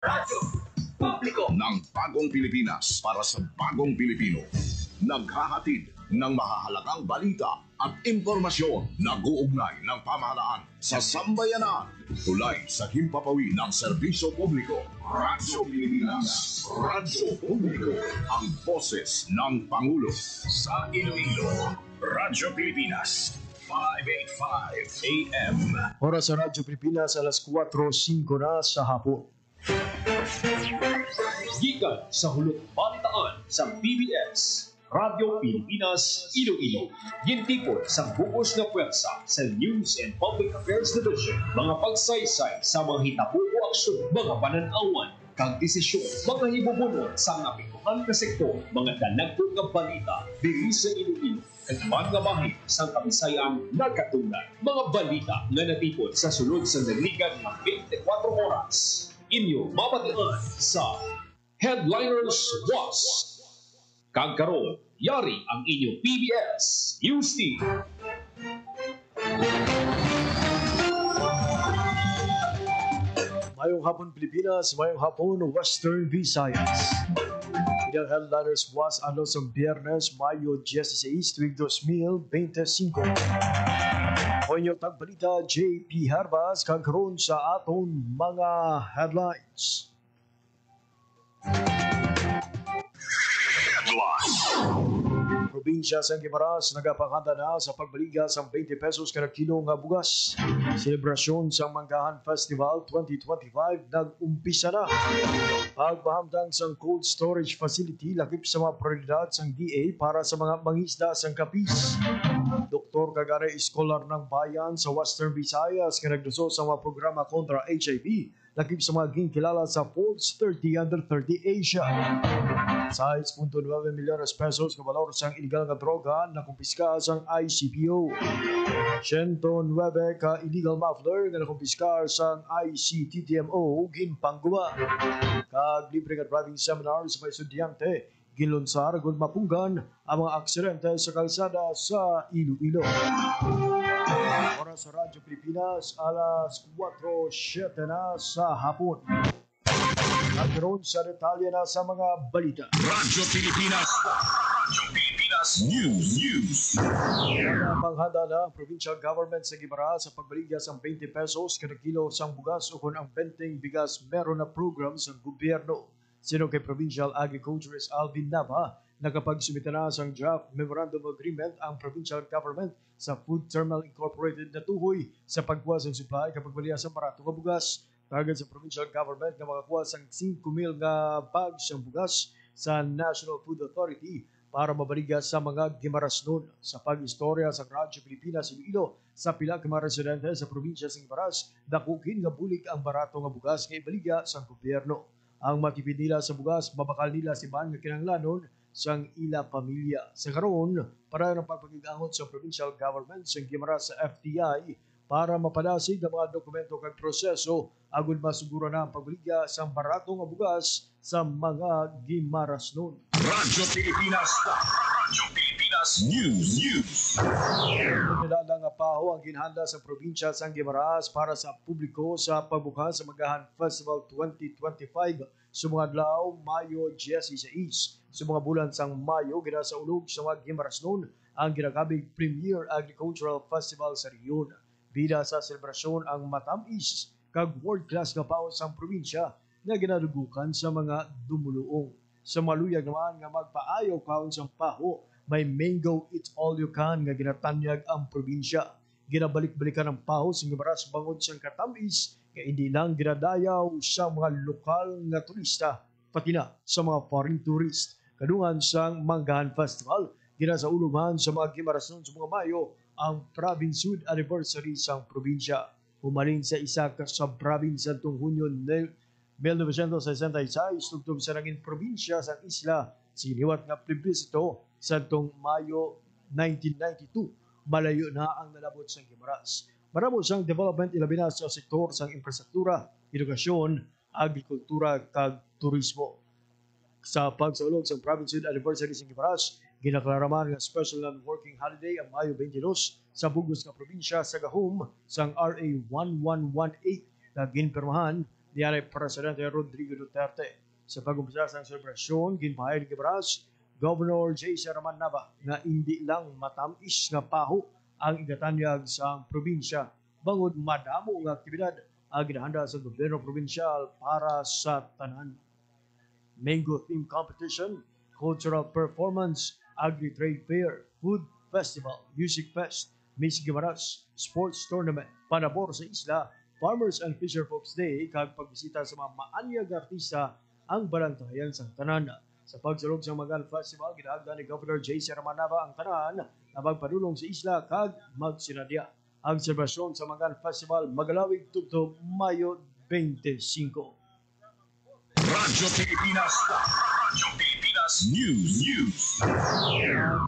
Radyo Publiko ng bagong Pilipinas para sa bagong Pilipino. Naghahatid ng mahahalagang balita at impormasyon na guugnay ng pamahalaan sa sambayanan. Tulay sa himpapawid ng serbisyo publiko. Radyo Pilipinas. Radyo Publiko. Ang boses ng Pangulo. Sa Iloilo, Radyo Pilipinas. 585 AM. Oras sa Radyo Pilipinas, alas 4:05 na sa hapon. Gikan sa hulog balitaan sa PBS, Radyo Pilipinas, Iloilo. Gintipon sa bukos na pwersa sa News and Public Affairs Division. Mga pagsaysay sa mga hitabo o aksyon, mga pananawan, kag desisyon, mga hibubunon sa napikuhan na sektor, mga dalagpo nga balita, diri sa Iloilo. At mga bahin sa Kabisayang nagkatunan. Mga balita na natipon sa sulod sa naligan ng 24 oras. Inyo mapatian sa Headliners Was. Kagkaroon, yari ang inyong PBS News Team. Mayong hapon Pilipinas, mayong hapon Western Visayas. Ang Headliners Was ano sa Biyernes, Mayo 16, tuwing 2025. Konyo tagbalita, JP Harbas, kagkaroon sa aton mga headlines. Probinsya sa Guimaras nagapakanta na sa pagbaliga sa 20 pesos kada kilo nga bugas. Selebrasyon sa Manggahan Festival 2025 nag-umpisa na. Pagpahamtang sa cold storage facility lakip sa mga prioridad sa DA para sa mga mangisda sa Capiz. Dr. Kagare Iskolar ng Bayan sa Western Visayas nga nagduso sa mga programa kontra HIV lakip sa mga ginkilala sa Pulse 30 Under 30 Asia. 6.9 milyones pesos na valor sa illegal na droga na kumpiska sa ICPO. 109 ka illegal muffler na nakumpiska sa ICTTMO ginpangguba. Kag libre nga driving seminar sa mga estudyante ginlunsar ug mapunggan ang mga aksidente sa kalsada sa Iloilo. Oras sa Radyo Pilipinas, alas 4:07 na sa hapon. Nagkaroon sa detalye na sa mga balita. Radyo Pilipinas. Radyo Pilipinas News. Panghanda na ang provincial government sa Guimaras sa pagbaligya sa 20 pesos kada kilo sang bugas o kung ang 20 bigas meron na program sa gobyerno. Sino kay Provincial Agriculturist Alvin Nava, nakapagsumita na sa draft memorandum agreement ang provincial government sa Food Terminal Incorporated na tuhoy sa pagkuha sa supply kapag baliya sa barato nga bugas. Target sa provincial government na makakuha sa 5,000 nga bags ng bugas sa National Food Authority para mabaliga sa mga Guimarasnon. Sa pag-istorya sa Radyo Pilipinas Iloilo sa pila ka mga residente sa probinsya sa Guimaras, dakukin nga bulig ang barato nga bugas nga ibaliga sa gobyerno. Ang matipid nila sa bugas, mabakal nila si Ban nga kinanglanon sang ila pamilya. Sa karon, para ng pagpagigangot sa provincial government sa Guimaras sa FTI para mapadasig ang mga dokumento kag proseso agud masuguro na ang pagbaligya sa barato nga bugas sa mga Guimarasnon. Radyo Pilipinas. Radyo Pilipinas News. Pinilala nga paho ang ginhanda sa probinsya sa Guimaras para sa publiko sa pagbukas sa Manggahan Festival 2025 sa mga adlaw Mayo 16. Sa mga bulan sang Mayo, ginasa ulog sa mga Guimarasnon ang ginagabig Premier Agricultural Festival sa Riyon. Bida sa selebrasyon ang matamis kag world-class nga paos sa probinsya na ginadugukan sa mga dumuluong. Sa maluyag naman nga magpaayaw kaon sa paho, may mango eat all you can nga ginatanyag ang probinsya. Ginabalik-balikan ang paho sa Guimaras bangod sa katamis nga hindi lang ginadayaw sa mga lokal nga turista pati na sa mga foreign tourist. Kadungan sang Manggahan Festival, ginasauluhan sa mga Guimarasnon sa mga Mayo ang Provincial Anniversary sang probinsya. Humaling sa isa ka sa probinsya tong Hunyo 1966 tugtog sa naging probinsya sa isla siniwat nga plebisito sa tong Mayo 1992. Malayo na ang nalabot sa Guimaras. Maramo sang development ilabi na sa sektor sang infrastruktura, edukasyon, agrikultura kag turismo. Sa pagsaulog sa Provincial Anniversary sa Guimaras, ginaklaraman nga special non-working holiday ang Mayo 22 sa bugos nga probinsya sa gahum sang RA 1118 na ginpirmahan Diyan ay Presidente Rodrigo Duterte. Sa pag-umpisa sa selebrasyon, ginpahayag ni Gibaras, Governor J. Saraman Nava nga hindi lang matamis nga paho ang igatanyag sa probinsya. Bangod madamo nga aktibidad ang ginahanda sa gobyerno probinsyal para sa tanan. Mango Theme Competition, Cultural Performance, Agri-Trade Fair, Food Festival, Music Fest, Miss Gibaras, Sports Tournament, panabor sa isla, Farmers and Fisher Folks Day, kag pagbisita sa mga maanyag artista ang balantayan sa tanan. Sa pagsulog sa Magal Festival, ginahagda ni Governor J. Saramanava ang tanan na magpadulong sa isla kag magsinadya. Ang selebrasyon sa Magal Festival magalawig tugtog Mayo 25. Radyo Pilipinas News.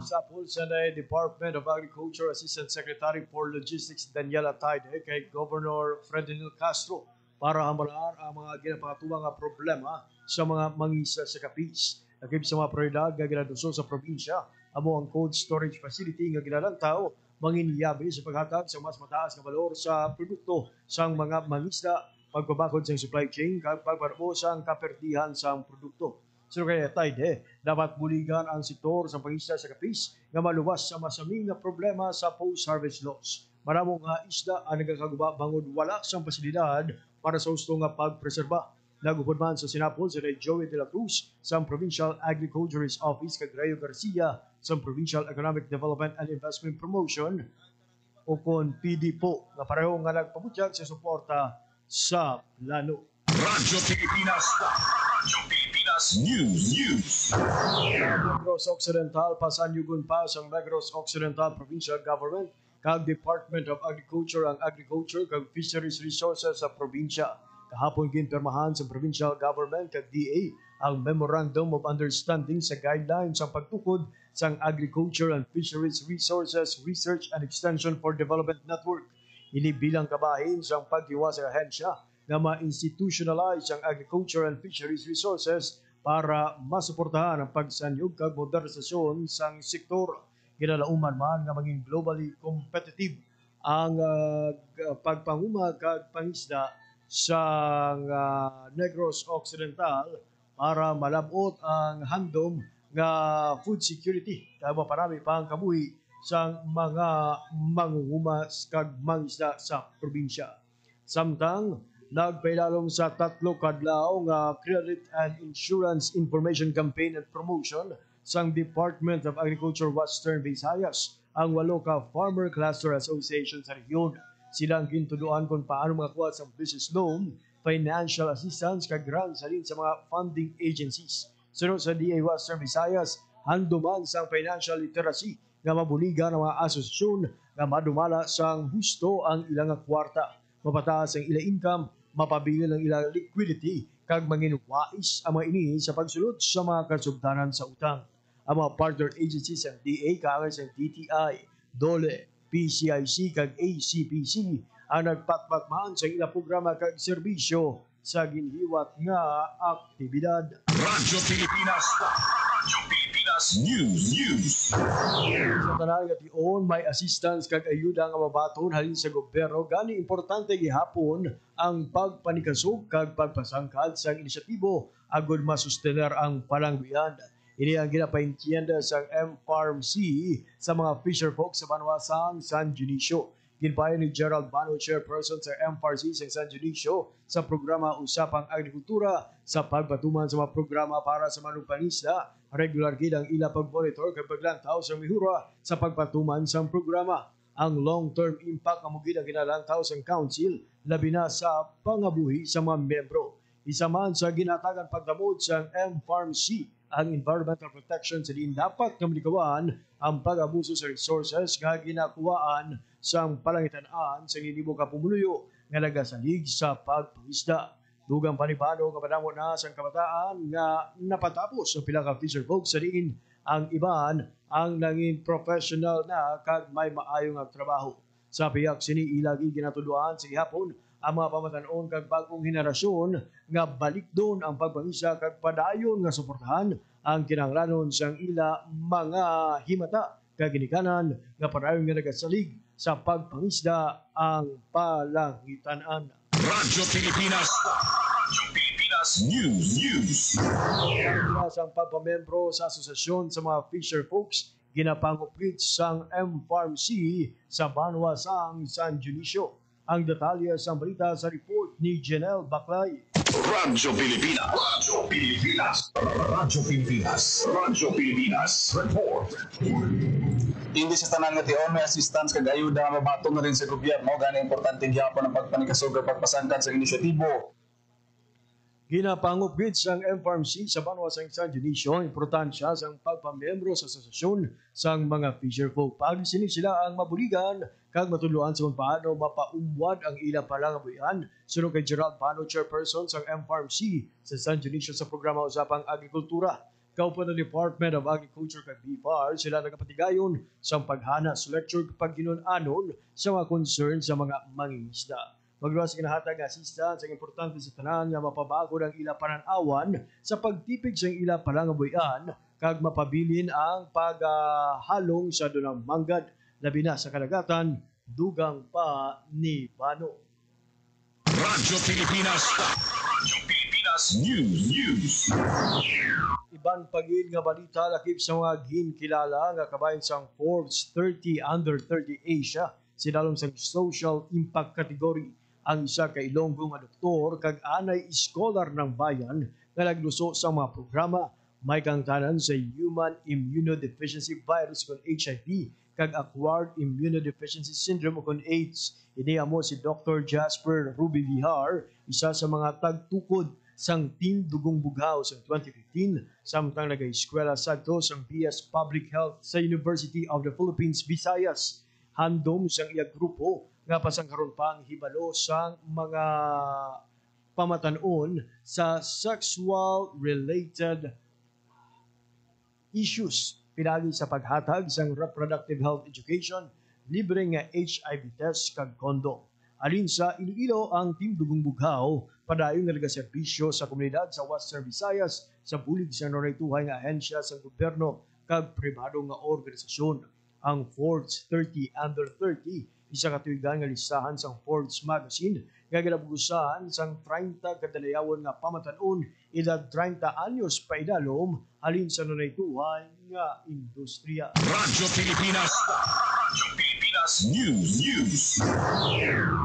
Sa pulsa na Department of Agriculture Assistant Secretary for Logistics Daniela Taide kay Governor Ferdinand Castro para hambalaan ang mga ginapakatuwang nga problema sa mga mangisa sa kapis. Nakib sa mga prioridad nga ginaduso sa probinsya, amo ang cold storage facility nga ginalantaw manginyabi sa paghatag sa mas mataas na valor sa produkto sang mga mangisda, pagbabakod sa supply chain, kag pagbarbo sa kaperdihan sa produkto. So kaya Taide, dapat buligan ang sektor sa pangisda sa kapis nga maluwas sa masaming nga problema sa post-harvest loss. Maramong nga isda ang nagakaguba bangod wala sang pasilidad para sa gusto nga pagpreserba. Nagupod man sa sinapol si Joey de la Cruz sa Provincial Agriculturist Office kag Rayo Garcia sa Provincial Economic Development and Investment Promotion o kon PDPO na pareho nga nagpabutyag sa suporta sa plano. Radyo Pilipinas News. Negros Occidental pasanyugon pa sa Negros Occidental Provincial Government kag Department of Agriculture ang Agriculture kag Fisheries Resources sa probinsya. Kahapon ginpirmahan sa provincial government kag DA ang Memorandum of Understanding sa guidelines sa pagtukod sa Agriculture and Fisheries Resources Research and Extension for Development Network. Ini bilang kabahin sa paghiwa sa ahensya na ma-institutionalize ang agriculture and fisheries resources para masuportahan ang pagsanyog kag modernisasyon sa sektor. Ginalauman man nga maging globally competitive ang pagpanguma kag pangisda sa Negros Occidental para malabot ang handom nga food security kag maparami pa ang kabuhi sa mga mangunguma kag mangisda sa probinsya. Samtang nagpailalom sa 3 kadlaw nga Credit and Insurance Information Campaign and Promotion sang Department of Agriculture Western Visayas ang 8 ka Farmer Cluster Association sa rehiyon. Silang gintuduan kung paano makakuha sa business loan, financial assistance kag grants halin sa mga funding agencies. Sunod sa DA Western Visayas, handuman sa financial literacy nga mabuligan ang mga asosasyon nga madumala sang husto ang ilang kwarta, mapataas ang ilang income, mapabilin ang ilang liquidity kag manginwais ang mga ini sa pagsulod sa mga kasugdanan sa utang. Ang mga partner agencies sa DA kaangay sa DTI, DOLE, PCIC kag ACPC ang nagpatpatmaan sa ilang programa kag serbisyo sa ginhiwat nga aktibidad. Radyo Pilipinas News. Sa tanan nga tion may assistance kag ayuda nga mabaton halin sa gobyerno gani importante gihapon ang pagpanikasog kag pagpasangkad sa inisyatibo agud masustener ang palangwian. Ini ang ginapaintienda sa M-Farm-C sa mga fisher folk sa Banwasan, San Dionisio. Ginpayo ni Gerald Bano, chairperson sa M-Farm-C sa San Dionisio sa programa Usapang Agrikultura sa pagpatuman sa mga programa para sa manungpangisda. Regular gid ang ila pag-monitor kag paglantaw sa mihura sa pagpatuman sa programa. Ang long-term impact amo gid ang ginalantaw sa council labi na sa pangabuhi sa mga membro. Isa man sa ginatagan pagdamod sa M-Farm-C ang environmental protection sa diin dapat nga manikawan ang pag-abuso sa resources nga ginakuwaan sa palangitan-an sa ninibo ka pumuluyo nga nagasalig sa pagpangisda. Dugang panibano nga madamo na sa kabataan nga napatapos ang pila ka fisher folk sa diin ang iban ang nanging professional na kag may maayong trabaho. Sa piyak sini ilagi ginatuluan sa gihapon ang mga pamatanon kag bagong henerasyon nga balik doon ang pagpangisa kag padayon nga suportahan ang kinahanglanon sang ila mga himata kag ginikanan nga padayon nga nagasalig sa pagpangisda ang palangitan-an. Radyo Pilipinas News. Ang pagpamembro sa asosasyon sa mga fisher folks ginapangupit sang M-Farm C sa Banwa sang San Dionisio. Ang detalye sa balita sa report ni Janelle Baclay. Radyo Pilipinas. Radyo Pilipinas. Radyo Pilipinas. Radyo Pilipinas. Report. Hindi sa tanan nga tiyon may assistance kag ayuda nga mabaton na rin sa gobyerno gani importante gyapon ang pagpanikasog ug pagpasangkad sa inisyatibo. Ginapangupit sang M-Farm C sa Banwa sang San Dionisio ang importansya sang pagpamembro sa asosasyon sang mga fisher folk. Pagsinig sila ang mabuligan kag matuluan sa kung paano mapaumwad ang ilang palangabuyan. Sunod kay Gerald Pano, chairperson sang M-Farm C sa San Dionisio sa programa Usapang Agrikultura. Kaupan ng Department of Agriculture kag BFAR, sila nagapatigayon sa paghanas, lecture kapag ginunanon sa mga concern sa mga mangingisda. Magluwas kinahatag assistance ang importante sa tanan nga mapabago ng ila pananawan sa pagtipig sa ila palangabuyan kag mapabilin ang paghalong sa dunang manggad labi na sa kadagatan dugang pa ni Bano. Radyo Pilipinas. Radyo Pilipinas News. Iban pagin nga balita lakip sa mga ginkilala nga kabayan sang Forbes 30 Under 30 Asia sinalong sa social impact category. Ang isa ka Ilonggo nga doktor kag anay scholar ng bayan nga nagluso sa mga programa may kangtanan sa Human Immunodeficiency Virus kon HIV kag Acquired Immunodeficiency Syndrome kon AIDS. Iniamo si Dr. Jasper Ruby Vihar, isa sa mga tagtukod sang Team Dugong Bughaw sa 2015 samtang nag-eskwela sadto sang BS Public Health sa University of the Philippines, Visayas. Handom sang iya grupo nga pasangkaron pa ang hibalo sang mga pamatanon sa sexual-related issues. Pinagi sa paghatag sang reproductive health education, libre nga HIV test kag kondom. Alin sa Iloilo ang Team Dugong Bughaw, padayon nga nagaserbisyo sa komunidad sa Western Visayas sa bulig sa noraytuhay nga ahensya sa gobyerno kag pribado nga organisasyon. Ang Forbes 30 Under 30 isa ka tuigan nga listahan sang Forbes magazine nga ginabugusahan sang 30 kadalawon nga pamatanon edad 30 anyos pa idalom halin sa nanaytuhan nga industriya. Radyo Pilipinas. Radyo Pilipinas News.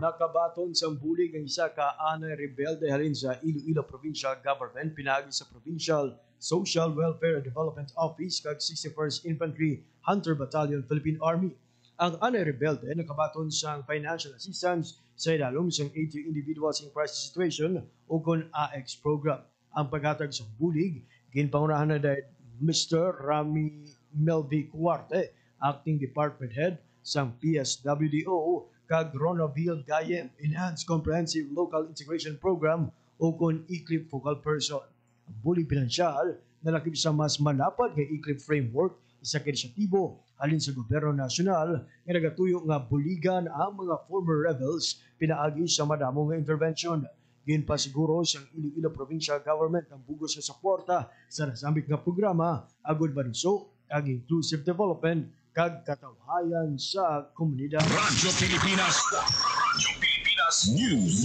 Nakabaton sang bulig ang isa ka anay rebelde halin sa Iloilo Provincial Government pinagi sa Provincial Social Welfare and Development Office kag 61st Infantry Hunter Battalion Philippine Army. Ang anay rebelde nakabaton sang financial assistance sa idalom sang 80 individuals in crisis situation o kon AX program. Ang paghatag sa bulig ginpangunahan na dahil Mr. Rami Melvi Cuarte, acting department head sang PSWDO kag Ronaville Gayem Enhanced Comprehensive Local Integration Program o kon ICLIP focal person. Ang bulig pinansyal nalakip sa mas malapad nga ICLIP framework isa ka inisyatibo halin sa gobyerno nasyonal nga nagatuyo nga buligan ang mga former rebels pinaagi sa madamo nga intervention. Ginpasiguro siyang Iloilo Provincial Government ang bugos sa suporta sa nasambit nga programa agud banuso kag inclusive development kag katawhayan sa komunidad. Radyo Pilipinas. Radyo Pilipinas News.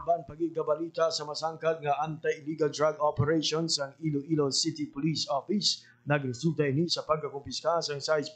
Iban pagigabalita sa masangkad nga anti-illegal drug operations ang Iloilo City Police Office nagresulta ini sa pagkakumpiska sa 6.9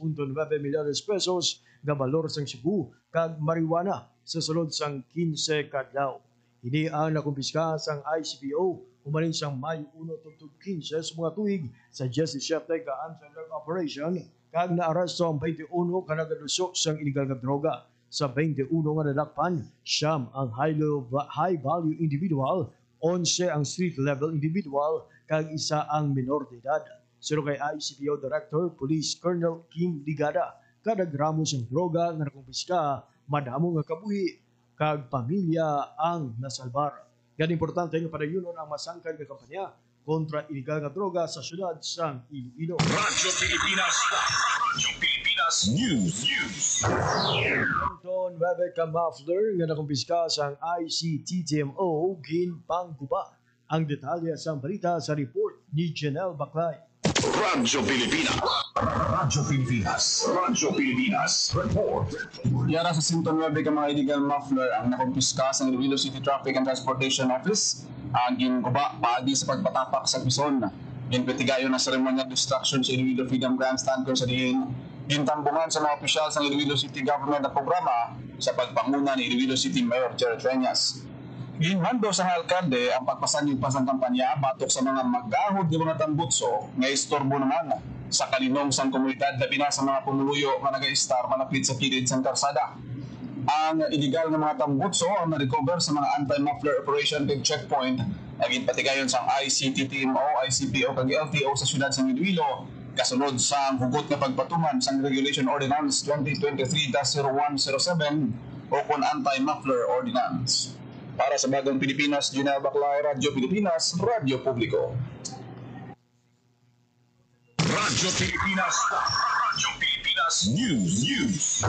milyones pesos nga balor sang Cebu kag marijuana sa sulod sang 15 kadlaw. Ini ang nakumpiska sang ICPO umanin sang Mayo 1 tugtog 15 sa mga tuig sa Justice Chapter ka anti-drug operation kag naaresto ang 21 ka nagalusok sang illegal nga droga. Sa 21 nga nadakpan, siyam ang high value individual, 11 ang street level individual kag isa ang minor de edad. Sino kay ICPO Director Police Colonel Kim Ligada, kada gramos ng droga nga nakumpiska, madamo nga kabuhi kag pamilya ang nasalbar. Yan importante nga padayunon ang masangkad nga kampanya kontra illegal nga droga sa syudad sang Iloilo. Radyo Pilipinas. Radyo Pilipinas News. Anton Rebecca Muffler nga nakumpiska sang ICTTMO ginpangguba. Ang detalye sa balita sa report ni Janelle Baclay. Radyo Pilipinas. Radyo Pilipinas. Radyo Pilipinas. Report. Yara sa Sinton 9 ka mga illegal muffler ang nakumpiska sa Iloilo City Traffic and Transportation Office ang ginkuba paagi sa pagpatapak sa Quezon. Ginpetigayon na ceremonial destruction sa Iloilo Freedom Grandstand kung sa diin gintambungan sa mga opisyal sa Iloilo City Government na programa sa pagpanguna ni Iloilo City Mayor Jerry Treñas. Ginmando sa alkalde ang pagpasangil pa sa kampanya batok sa mga magahod ng mga tambutso nga istorbo naman sa kalinong sang komunidad labi na sa mga pumuluyo nga nag-star malapit sa kilid sang karsada. Ang illegal na mga tambutso ang na-recover sa mga anti-muffler operation kag checkpoint naging patigayon sa ICTTMO, ICPO kag LTO sa syudad sa Iloilo kasunod sa hugot na pagpatuman sa Regulation Ordinance 2023-0107 o kon Anti-Muffler Ordinance. Para sa Bagong Pilipinas, Gina Baclay, Radyo Pilipinas, Radyo Publiko. Radyo Pilipinas. Radyo Pilipinas News.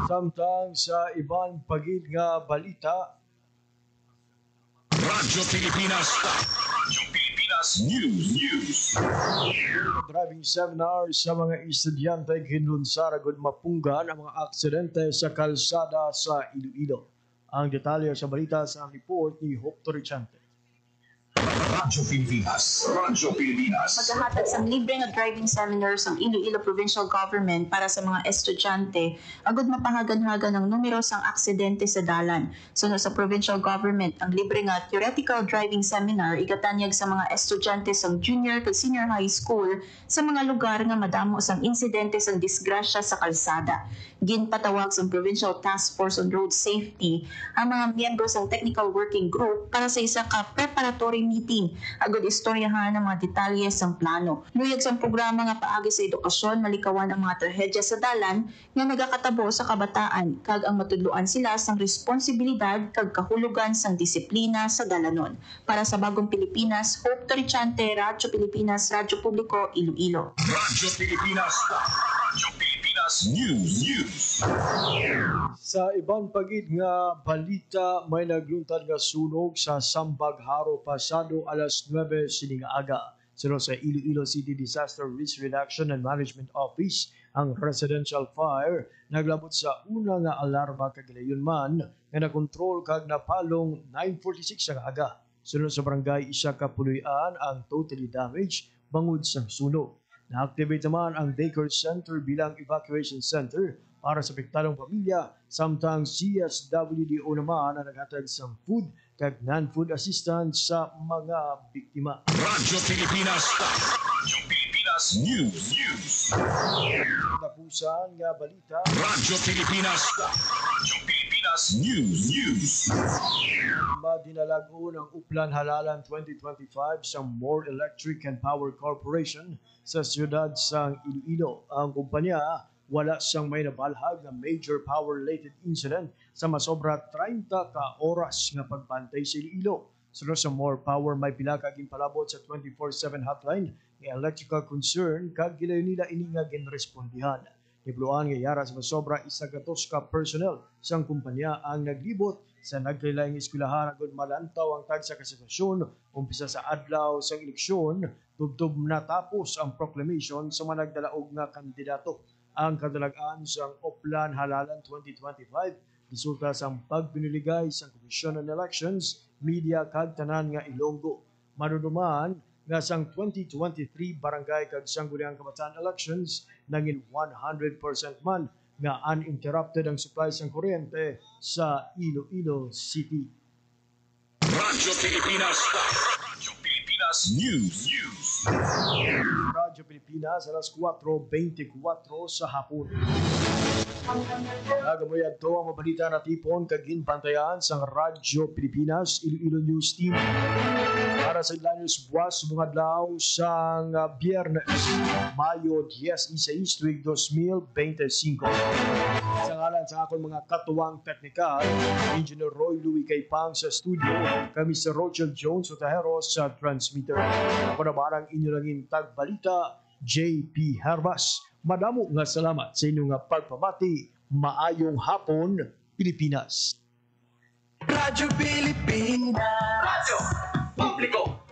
Samtang sa ibang pagid nga balita, Radyo Pilipinas. Radyo Pilipinas News. driving seminar sa mga estudyante kinlunsara gud mapunggan ang mga aksidente sa kalsada sa Iloilo. Ang detalye sa balita sa report ni Hope Torrichante. Radyo Pilipinas. Radyo Pilipinas. Maghahatag sa libre nga driving seminars ang Iloilo Provincial Government para sa mga estudyante agud mapahagan-hagan ng numero sang aksidente sa dalan. Sunod sa Provincial Government, ang libre nga theoretical driving seminar igatanyag sa mga estudyante sang junior kag senior high school sa mga lugar nga madamo sang insidente sang disgrasya sa kalsada. Ginpatawag sa Provincial Task Force on Road Safety ang mga miyembro sang Technical Working Group para sa isa ka preparatory meeting agud istoryahan ang mga detalye sang plano. Luyag sang programa nga paagi sa edukasyon malikawan ang mga trahedya sa dalan nga nagakatabo sa kabataan kag ang matudloan sila sang responsibilidad kag kahulugan sang disiplina sa dalanon. Para sa Bagong Pilipinas, Hope Torrichante, Radyo Pilipinas, Radyo Publiko, Iloilo. Radyo Pilipinas. Radyo Pilipinas News. Sa ibang pagid nga balita, may nagluntad nga sunog sa Sambag Haro pasado alas 9 sining aga. Sunod sa Iloilo City Disaster Risk Reduction and Management Office, ang residential fire naglabot sa una nga alarma kag gilayon man nga nakontrol kag napalong 9:46 ang aga. Sunod sa barangay isa ka Puloy-an ang totally damaged bangod sa sunog. Na-activate naman ang daycare center bilang evacuation center para sa apektadong pamilya, samtang CSWDO naman ang naghatag sa food kag non-food assistance sa mga biktima. Radyo Pilipinas. Radyo Pilipinas News. Tapusan nga balita, Radyo Pilipinas. Radyo Pilipinas News. madinalago ng Uplan Halalan 2025 sa More Electric and Power Corporation sa siyudad sa Iloilo. Ang kumpanya wala siyang may nabalhag na major power-related incident sa masobra 30 ka oras nga pagbantay sa Iloilo. Sunod sa More Power, may pila kaging palabot sa 24/7 hotline ng electrical concern kag gilayon nila ini nga ginrespondihan. Nibluan nga yara sa masobra 100 ka personnel sang kumpanya ang naglibot sa nagkailaing eskwelahan agud malantaw ang tag sa kasitwasyon umpisa sa adlaw sang eleksyon tubtob natapos ang proclamation sa mga nagdalaog nga kandidato. Ang kadalagan sang Uplan Halalan 2025 resulta sang pagpiniligay sang Commission on Elections, Media kag tanan nga Ilonggo. Manunuman nga sang 2023 barangay kag sangguniang kabataan elections nangin 100% man nga uninterrupted ang supply sang kuryente sa Iloilo City. Radyo Pilipinas. Radyo Pilipinas News. Radyo Pilipinas, alas 4:24 sa hapon. Nagamoy adto ang mabalita na tipon kag ginbantayan sang Radyo Pilipinas Iloilo News Team. Para sa Iloilo Buwas mga adlaw sang Biyernes, Mayo 16, tuig 2025. Sa ngalan sa akong mga katuwang teknikal, Engineer Roy Louie Kaypang sa studio, kami sa Rochelle Jones Otahero sa transmitter. Ako na barang inyo langin tagbalita, JP Herbas. Madamo nga salamat sa inyong pagpamati. Maayong hapon, Pilipinas. Radyo Pilipinas. Radyo Publiko.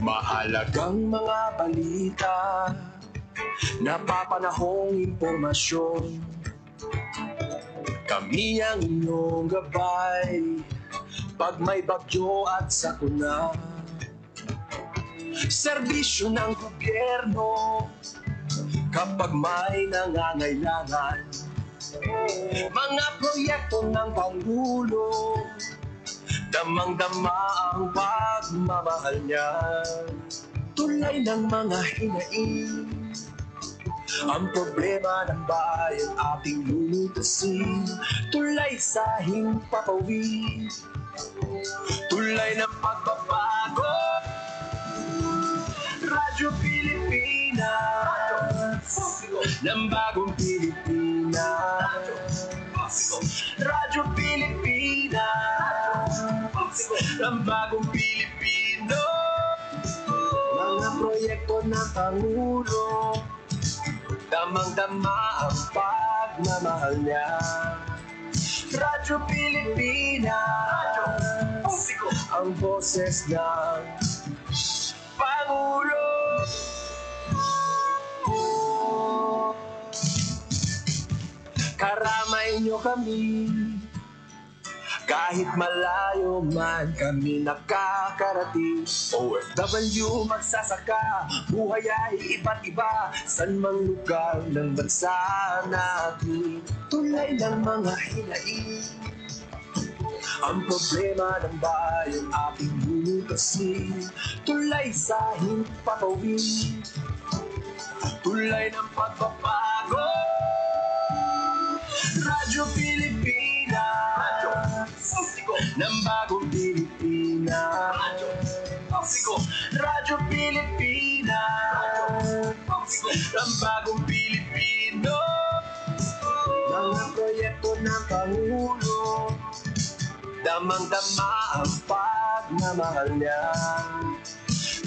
Mahalagang mga balita, napapanahong impormasyon. Kami ang inyong gabay pag may bagyo at sakuna. Serbisyo ng gobyerno kapag may nangangailangan. Mga proyekto ng Pangulo, damang-dama ang pagmamahal niya. Tulay ng mga hinaing, ang problema ng bayan ating lulutasin. Tulay sa himpapawid, tulay ng pagbabago. Radyo Pilipinas, ng bagong Pilipinas. Radyo Pilipinas, ng bagong Pilipino. Mga proyekto ng Pangulo, damang-dama ang pagmamahal niya. Radyo Pilipinas, ang boses ng Pangulo. Karamay niyo kami, kahit malayo man kami nakakarating. OFW magsasaka, buhay ay iba't iba, san mang lugar ng bansa natin. Tulay ng mga hinaing, ang problema ng bayan ating lulutasin. Tulay sa himpapawid, tulay ng pagbabago. Radyo Pilipinas, ng bagong Pilipinas. Radyo Pilipinas, ng bagong Pilipino. Mga proyekto ng Pangulo, damang-dama ang pagmamahal niya.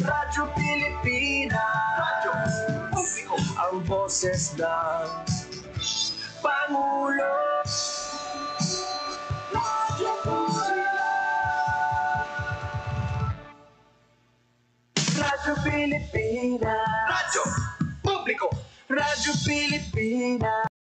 Radyo Pilipinas, ang boses ng Pangulo. Radyo Pilipinas, Radyo Publiko, Radyo Pilipinas.